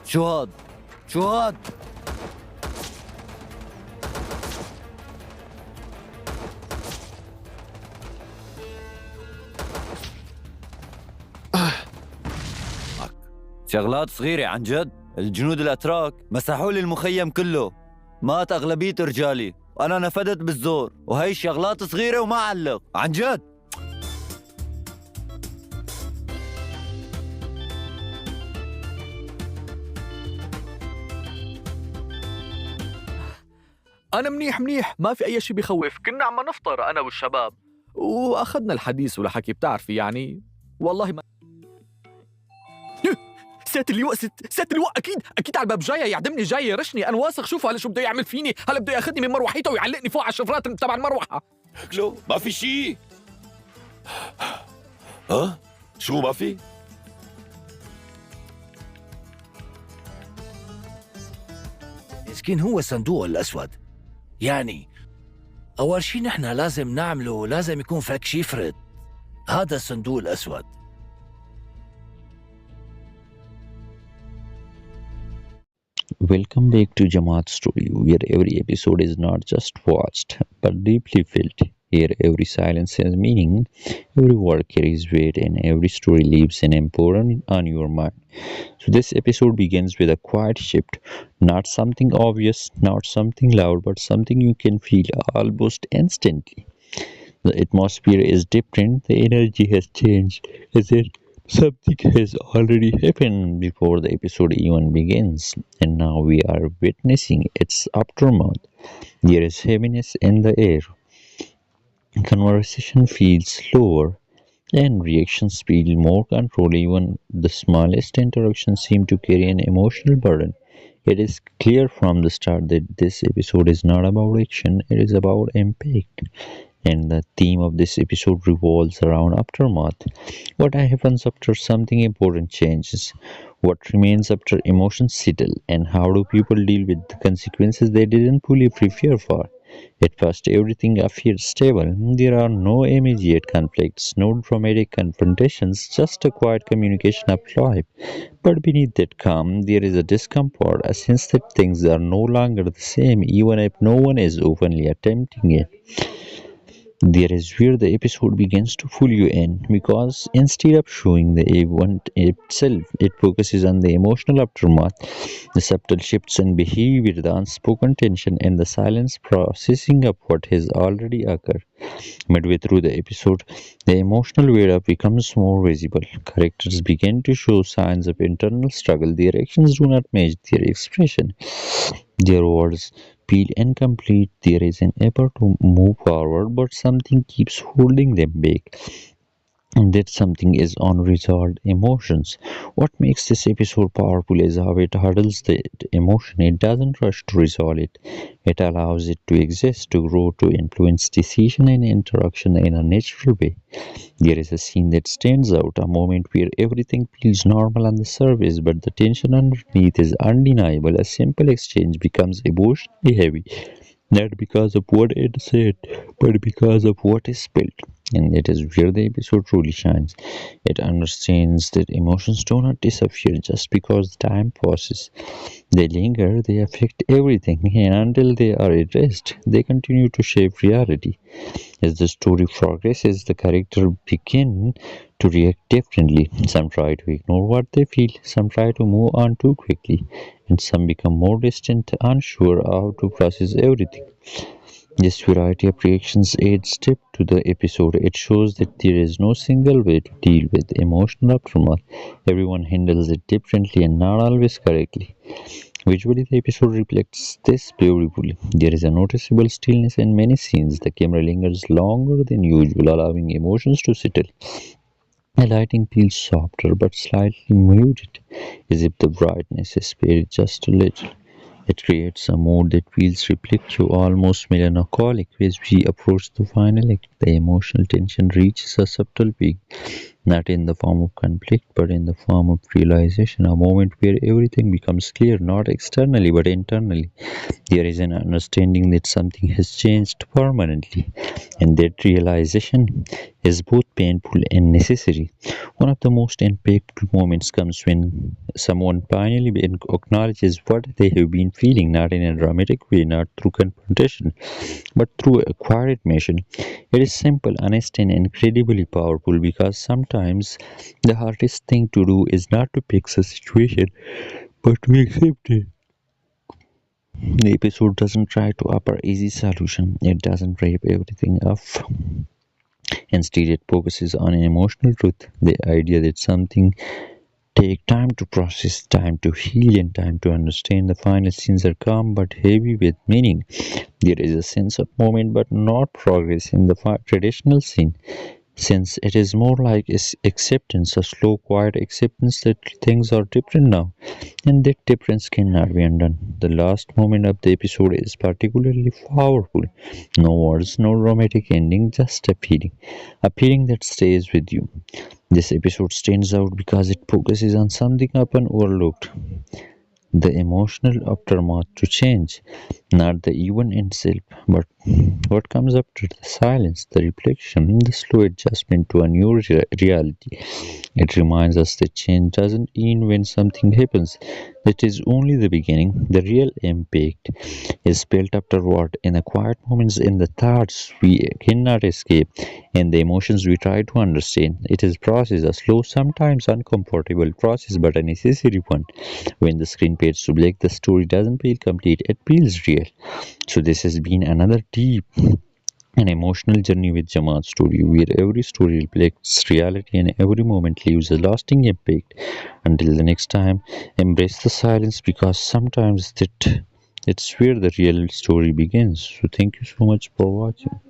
شو هاد؟ شو هاد؟ شغلات صغيرة عن جد. الجنود الأتراك مسحوا لي المخيم كله، مات أغلبية رجالي وأنا نفدت بالزور، وهي شغلات صغيرة وما علق عن جد. أنا منيح، ما في أي شي بيخوف. كنا عم نفطر أنا والشباب وأخذنا الحديث والحكي، بتعرفي يعني. والله ما سات اللواء سات اللواء أكيد على الباب جاي يعدمني، جاي يرشني. أنا واثق. شوفوا هلا شو بده يعمل فيني. هلا بده ياخذني من مروحيته ويعلقني فوق على الشفرات تبع المروحة. لو ما في شي. ها؟ شو ما في؟ مسكين هو الصندوق الأسود. يعني أول شي نحن لازم نعمله، لازم يكون فك شفرة هذا الصندوق الأسود. Welcome back to Jamaat's story, where every episode is not just watched but deeply felt. Here, every silence has meaning, every word carries weight, and every story leaves an imprint on your mind. So, this episode begins with a quiet shift, not something obvious, not something loud, but something you can feel almost instantly. The atmosphere is different, the energy has changed, as if something has already happened before the episode even begins, and now we are witnessing its aftermath. There is heaviness in the air. Conversation feels slower, and reactions feel more controlled. Even the smallest interactions seem to carry an emotional burden. It is clear from the start that this episode is not about action, it is about impact. And the theme of this episode revolves around aftermath. What happens after something important changes? What remains after emotions settle? And how do people deal with the consequences they didn't fully prepare for? At first, everything appears stable. There are no immediate conflicts, no dramatic confrontations, just a quiet communication of life. But beneath that calm, there is a discomfort, a sense that things are no longer the same, even if no one is openly attempting it. There is where the episode begins to pull you in, because instead of showing the event itself, it focuses on the emotional aftermath, the subtle shifts in behavior, the unspoken tension, and the silence processing of what has already occurred. Midway through the episode, the emotional weight up becomes more visible. Characters begin to show signs of internal struggle. Their actions do not match their expression. Their words feel incomplete. There is an effort to move forward, but something keeps holding them back. And that something is unresolved emotions. What makes this episode powerful is how it hurdles the emotion. It doesn't rush to resolve it. It allows it to exist, to grow, to influence decision and interaction in a natural way. There is a scene that stands out, a moment where everything feels normal on the surface, but the tension underneath is undeniable. A simple exchange becomes emotionally heavy, not because of what it said, but because of what is spilled. And it is where the episode truly shines. It understands that emotions do not disappear just because time passes. They linger, they affect everything, and until they are addressed, they continue to shape reality. As the story progresses, the characters begin to react differently. Some try to ignore what they feel, some try to move on too quickly, and some become more distant, unsure how to process everything. This variety of reactions adds depth to the episode. It shows that there is no single way to deal with emotional aftermath. Everyone handles it differently and not always correctly. Visually, the episode reflects this beautifully. There is a noticeable stillness in many scenes. The camera lingers longer than usual, allowing emotions to settle. The lighting feels softer but slightly muted, as if the brightness is spared just a little. It creates a mood that feels reflective, almost melancholic. As we approach the final act, the emotional tension reaches a subtle peak. not in the form of conflict, but in the form of realization, a moment where everything becomes clear, not externally, but internally. There is an understanding that something has changed permanently, and that realization is both painful and necessary. One of the most impactful moments comes when someone finally acknowledges what they have been feeling, not in a dramatic way, not through confrontation, but through a quiet admission. It is simple, honest, and incredibly powerful because sometimes the hardest thing to do is not to fix a situation, but to accept it. The episode doesn't try to offer easy solution. It doesn't wrap everything up. Instead, it focuses on an emotional truth, the idea that something take time to process, time to heal, and time to understand. The final scenes are calm but heavy with meaning. There is a sense of moment but not progress in the traditional scene, since it is more like acceptance, a slow, quiet acceptance that things are different now, and that difference cannot be undone. The last moment of the episode is particularly powerful. No words, no dramatic ending, just a feeling that stays with you. This episode stands out because it focuses on something often overlooked, the emotional aftermath to change, not the event itself, but what comes after the silence, the reflection, the slow adjustment to a new reality. It reminds us that change doesn't end when something happens. It is only the beginning. The real impact is built afterward in the quiet moments, in the thoughts we cannot escape, in the emotions we try to understand. It is process, a slow, sometimes uncomfortable process, but a necessary one. When the screen fades to black, the story doesn't feel complete, it feels real. So this has been another deep and emotional journey with Jamaat's story, where every story reflects reality and every moment leaves a lasting impact. Until the next time, embrace the silence because sometimes it's where the real story begins. So thank you so much for watching.